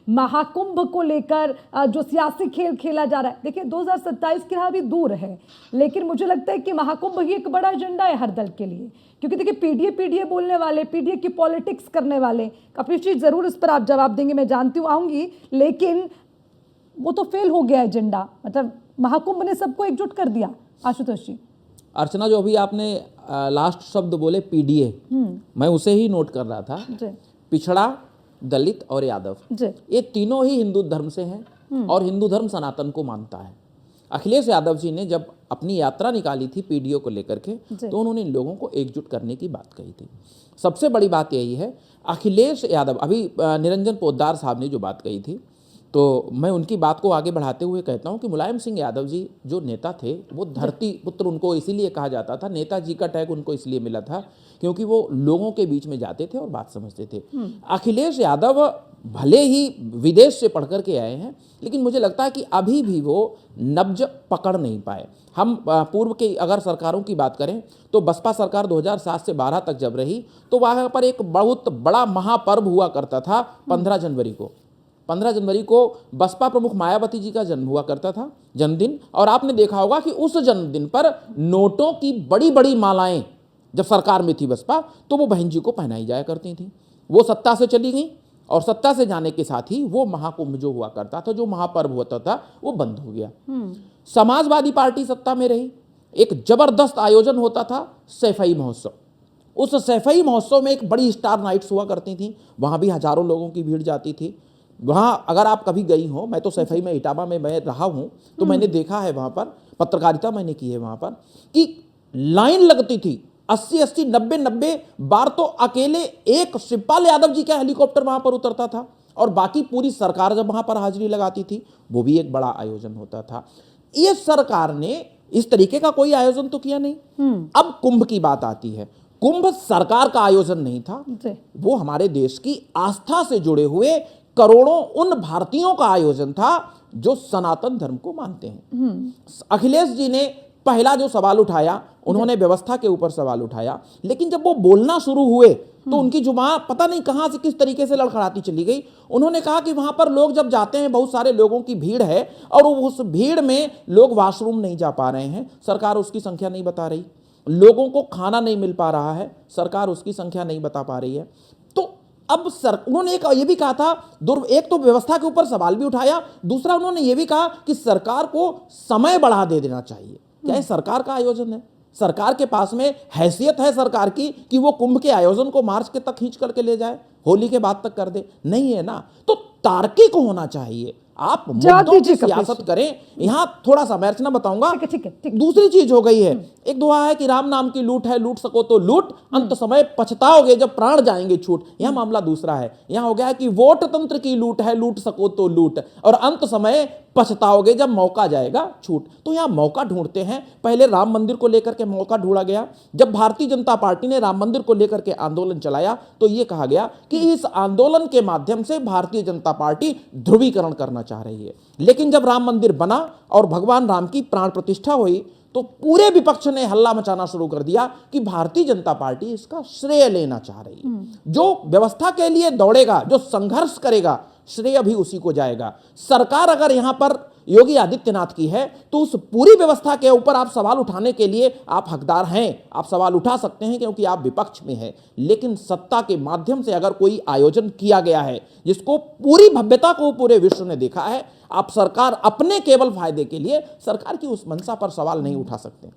महाकुंभ को लेकर जो सियासी खेल खेला जा रहा है, देखिए 2027 की राह अभी दूर है, लेकिन मुझे लगता है कि महाकुंभ ही एक बड़ा एजेंडा है हर दल के लिए, क्योंकि देखिए पीडीए बोलने वाले, पीडीए की पॉलिटिक्स करने वाले, कपिल जी जरूर इस पर आप जवाब देंगे, मैं जानती हूँ आऊंगी, लेकिन वो तो फेल हो गया एजेंडा, मतलब महाकुंभ ने सबको एकजुट कर दिया। आशुतोष जी। अर्चना, जो अभी आपने लास्ट शब्द बोले पीडीए, मैं उसे ही नोट कर रहा था। पिछड़ा, दलित और यादव, ये तीनों ही हिंदू धर्म से हैं और हिंदू धर्म सनातन को मानता है। अखिलेश यादव जी ने जब अपनी यात्रा निकाली थी पीडीए को लेकर के, तो उन्होंने इन लोगों को एकजुट करने की बात कही थी। सबसे बड़ी बात यही है, अखिलेश यादव, अभी निरंजन पोद्दार साहब ने जो बात कही थी, तो मैं उनकी बात को आगे बढ़ाते हुए कहता हूं कि मुलायम सिंह यादव जी जो नेता थे, वो धरती पुत्र उनको इसीलिए कहा जाता था, नेताजी का टैग उनको इसलिए मिला था क्योंकि वो लोगों के बीच में जाते थे और बात समझते थे। अखिलेश यादव भले ही विदेश से पढ़ कर के आए हैं, लेकिन मुझे लगता है कि अभी भी वो नब्ज पकड़ नहीं पाए। हम पूर्व की अगर सरकारों की बात करें तो बसपा सरकार 2007 से 12 तक जब रही, तो वहाँ पर एक बहुत बड़ा महापर्व हुआ करता था 15 जनवरी को। 15 जनवरी को बसपा प्रमुख मायावती जी का जन्म हुआ करता था, जन्मदिन, और आपने देखा होगा कि उस जन्मदिन पर नोटों की बड़ी बड़ी मालाएं जब सरकार में थी बसपा, तो वो बहन जी को पहनाई जाया करती थी। वो सत्ता से चली गई और सत्ता से जाने के साथ ही वो महाकुंभ जो हुआ करता था, जो महापर्व होता था, वो बंद हो गया। समाजवादी पार्टी सत्ता में रही, एक जबरदस्त आयोजन होता था सैफई महोत्सव। उस सैफई महोत्सव में एक बड़ी स्टार नाइट्स हुआ करती थी, वहां भी हजारों लोगों की भीड़ जाती थी। वहाँ अगर आप कभी गई हो, मैं तो सैफई में इटावा में मैं रहा हूँ, तो मैंने देखा है, वहाँ पर पत्रकारिता मैंने की है वहाँ पर, कि लाइन लगती थी 80-80, 90-90 बार तो अकेले एक शिवपाल यादव जी का हेलीकॉप्टर वहाँ पर उतरता था और बाकी पूरी सरकार जब वहाँ पर हाजिरी लगाती थी, वो भी एक बड़ा आयोजन होता था। ये सरकार ने इस तरीके का कोई आयोजन तो किया नहीं। अब कुंभ की बात आती है, कुंभ सरकार का आयोजन नहीं था, वो हमारे देश की आस्था से जुड़े हुए करोड़ों उन भारतीयों का आयोजन था जो सनातन धर्म को मानते हैं। अखिलेश जी ने पहला जो सवाल उठाया, उन्होंने व्यवस्था के ऊपर सवाल उठाया, लेकिन जब वो बोलना शुरू हुए तो उनकी जुबान पता नहीं कहां से किस तरीके से लड़खड़ाती चली गई। उन्होंने कहा कि वहां पर लोग जब जाते हैं, बहुत सारे लोगों की भीड़ है और उस भीड़ में लोग वॉशरूम नहीं जा पा रहे हैं, सरकार उसकी संख्या नहीं बता रही, लोगों को खाना नहीं मिल पा रहा है, सरकार उसकी संख्या नहीं बता पा रही है। तो अब उन्होंने एक ये भी कहा था, एक तो व्यवस्था के ऊपर सवाल भी उठाया, दूसरा उन्होंने ये भी कहा कि सरकार को समय बढ़ा दे देना चाहिए। क्या ये सरकार का आयोजन है? सरकार के पास में हैसियत है सरकार की कि वो कुंभ के आयोजन को मार्च के तक खींच करके ले जाए, होली के बाद तक कर दे? नहीं है ना। तो तार्किक होना चाहिए, आप मुद्दों की सियासत करें। यहां थोड़ा सा मैं अर्चना बताऊंगा। ठीक है। दूसरी चीज हो गई है, एक दुआ है कि राम नाम की लूट है, लूट सको तो लूट, अंत समय पछताओगे जब प्राण जाएंगे छूट। यह मामला दूसरा है। यहां हो गया है कि वोट तंत्र की लूट है, लूट सको तो लूट, और अंत समय पछताओगे जब मौका जाएगा छूट। तो यहां मौका ढूंढते हैं। पहले राम मंदिर को लेकर के मौका ढूंढा गया। जब भारतीय जनता पार्टी ने राम मंदिर को लेकर के आंदोलन चलाया तो यह कहा गया कि इस आंदोलन के माध्यम से भारतीय जनता पार्टी ध्रुवीकरण करना चाह रही है। लेकिन जब राम मंदिर बना और भगवान राम की प्राण प्रतिष्ठा हुई तो पूरे विपक्ष ने हल्ला मचाना शुरू कर दिया कि भारतीय जनता पार्टी इसका श्रेय लेना चाह रही है। जो व्यवस्था के लिए दौड़ेगा, जो संघर्ष करेगा, श्रेय भी उसी को जाएगा। सरकार अगर यहां पर योगी आदित्यनाथ की है तो उस पूरी व्यवस्था के ऊपर आप सवाल उठाने के लिए आप हकदार हैं, आप सवाल उठा सकते हैं क्योंकि आप विपक्ष में हैं। लेकिन सत्ता के माध्यम से अगर कोई आयोजन किया गया है जिसको पूरी भव्यता को पूरे विश्व ने देखा है, आप सरकार अपने केवल फायदे के लिए सरकार की उस मंशा पर सवाल नहीं उठा सकते।